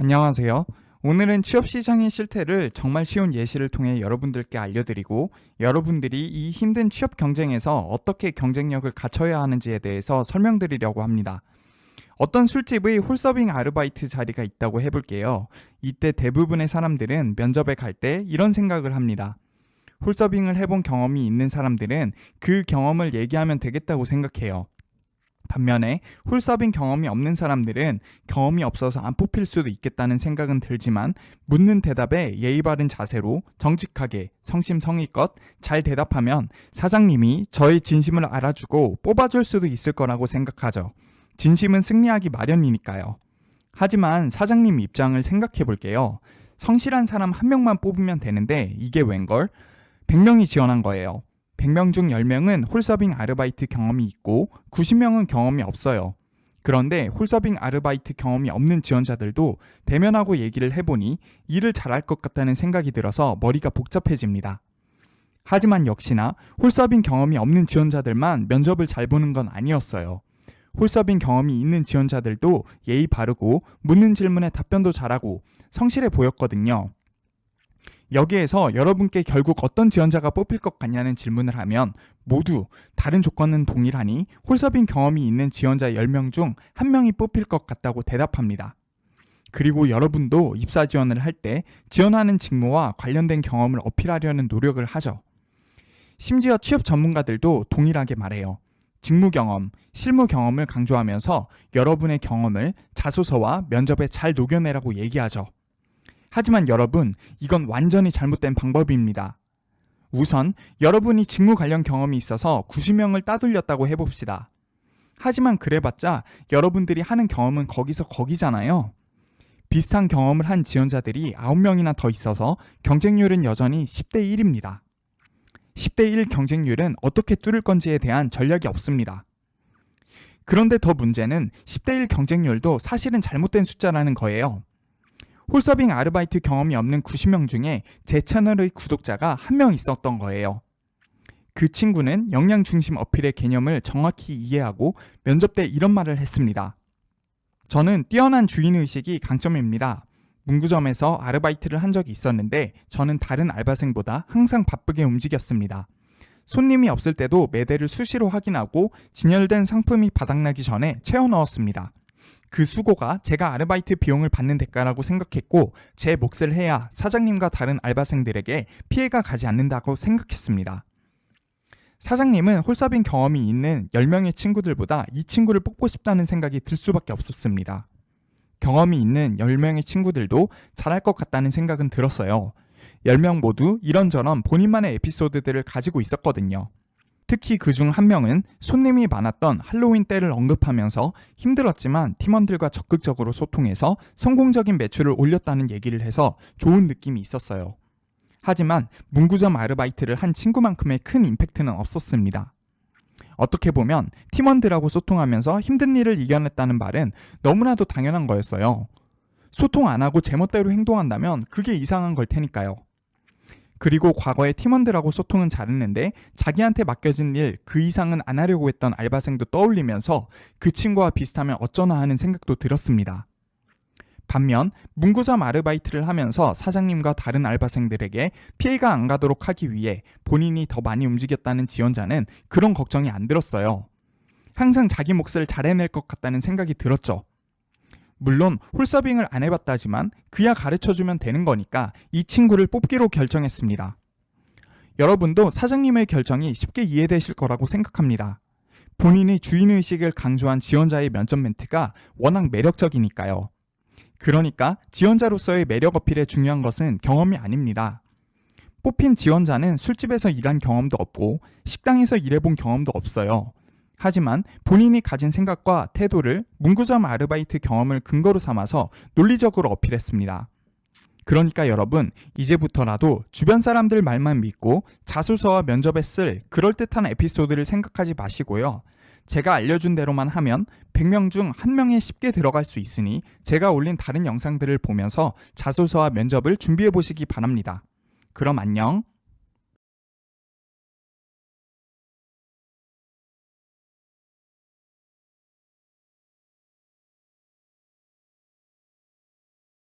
안녕하세요. 오늘은 취업시장의 실태를 정말 쉬운 예시를 통해 여러분들께 알려드리고 여러분들이 이 힘든 취업 경쟁에서 어떻게 경쟁력을 갖춰야 하는지에 대해서 설명드리려고 합니다. 어떤 술집의 홀서빙 아르바이트 자리가 있다고 해볼게요. 이때 대부분의 사람들은 면접에 갈 때 이런 생각을 합니다. 홀서빙을 해본 경험이 있는 사람들은 그 경험을 얘기하면 되겠다고 생각해요. 반면에 홀서빙 경험이 없는 사람들은 경험이 없어서 안 뽑힐 수도 있겠다는 생각은 들지만 묻는 대답에 예의 바른 자세로 정직하게 성심성의껏 잘 대답하면 사장님이 저의 진심을 알아주고 뽑아줄 수도 있을 거라고 생각하죠. 진심은 승리하기 마련이니까요. 하지만 사장님 입장을 생각해 볼게요. 성실한 사람 한 명만 뽑으면 되는데 이게 웬걸? 100명이 지원한 거예요. 100명 중 10명은 홀서빙 아르바이트 경험이 있고 90명은 경험이 없어요. 그런데 홀서빙 아르바이트 경험이 없는 지원자들도 대면하고 얘기를 해보니 일을 잘할 것 같다는 생각이 들어서 머리가 복잡해집니다. 하지만 역시나 홀서빙 경험이 없는 지원자들만 면접을 잘 보는 건 아니었어요. 홀서빙 경험이 있는 지원자들도 예의 바르고 묻는 질문에 답변도 잘하고 성실해 보였거든요. 여기에서 여러분께 결국 어떤 지원자가 뽑힐 것 같냐는 질문을 하면 모두 다른 조건은 동일하니 홀서빙 경험이 있는 지원자 10명 중 1명이 뽑힐 것 같다고 대답합니다. 그리고 여러분도 입사 지원을 할 때 지원하는 직무와 관련된 경험을 어필하려는 노력을 하죠. 심지어 취업 전문가들도 동일하게 말해요. 직무 경험, 실무 경험을 강조하면서 여러분의 경험을 자소서와 면접에 잘 녹여내라고 얘기하죠. 하지만 여러분, 이건 완전히 잘못된 방법입니다. 우선 여러분이 직무 관련 경험이 있어서 90명을 따돌렸다고 해봅시다. 하지만 그래봤자 여러분들이 하는 경험은 거기서 거기잖아요. 비슷한 경험을 한 지원자들이 9명이나 더 있어서 경쟁률은 여전히 10대 1입니다. 10대 1 경쟁률은 어떻게 뚫을 건지에 대한 전략이 없습니다. 그런데 더 문제는 10대 1 경쟁률도 사실은 잘못된 숫자라는 거예요. 홀서빙 아르바이트 경험이 없는 90명 중에 제 채널의 구독자가 1명 있었던 거예요. 그 친구는 역량 중심 어필의 개념을 정확히 이해하고 면접 때 이런 말을 했습니다. 저는 뛰어난 주인의식이 강점입니다. 문구점에서 아르바이트를 한 적이 있었는데 저는 다른 알바생보다 항상 바쁘게 움직였습니다. 손님이 없을 때도 매대를 수시로 확인하고 진열된 상품이 바닥나기 전에 채워 넣었습니다. 그 수고가 제가 아르바이트 비용을 받는 대가라고 생각했고 제 몫을 해야 사장님과 다른 알바생들에게 피해가 가지 않는다고 생각했습니다. 사장님은 홀서빙 경험이 있는 10명의 친구들보다 이 친구를 뽑고 싶다는 생각이 들 수밖에 없었습니다. 경험이 있는 10명의 친구들도 잘할 것 같다는 생각은 들었어요. 10명 모두 이런저런 본인만의 에피소드들을 가지고 있었거든요. 특히 그중 1명은 손님이 많았던 할로윈 때를 언급하면서 힘들었지만 팀원들과 적극적으로 소통해서 성공적인 매출을 올렸다는 얘기를 해서 좋은 느낌이 있었어요. 하지만 문구점 아르바이트를 한 친구만큼의 큰 임팩트는 없었습니다. 어떻게 보면 팀원들하고 소통하면서 힘든 일을 이겨냈다는 말은 너무나도 당연한 거였어요. 소통 안 하고 제멋대로 행동한다면 그게 이상한 걸 테니까요. 그리고 과거에 팀원들하고 소통은 잘했는데 자기한테 맡겨진 일 그 이상은 안 하려고 했던 알바생도 떠올리면서 그 친구와 비슷하면 어쩌나 하는 생각도 들었습니다. 반면 문구점 아르바이트를 하면서 사장님과 다른 알바생들에게 피해가 안 가도록 하기 위해 본인이 더 많이 움직였다는 지원자는 그런 걱정이 안 들었어요. 항상 자기 몫을 잘 해낼 것 같다는 생각이 들었죠. 물론 홀서빙을 안 해봤다지만 그야 가르쳐주면 되는 거니까 이 친구를 뽑기로 결정했습니다. 여러분도 사장님의 결정이 쉽게 이해되실 거라고 생각합니다. 본인의 주인의식을 강조한 지원자의 면접 멘트가 워낙 매력적이니까요. 그러니까 지원자로서의 매력 어필에 중요한 것은 경험이 아닙니다. 뽑힌 지원자는 술집에서 일한 경험도 없고 식당에서 일해본 경험도 없어요. 하지만 본인이 가진 생각과 태도를 문구점 아르바이트 경험을 근거로 삼아서 논리적으로 어필했습니다. 그러니까 여러분, 이제부터라도 주변 사람들 말만 믿고 자소서와 면접에 쓸 그럴듯한 에피소드를 생각하지 마시고요. 제가 알려준 대로만 하면 100명 중 1명에 쉽게 들어갈 수 있으니 제가 올린 다른 영상들을 보면서 자소서와 면접을 준비해 보시기 바랍니다. 그럼 안녕.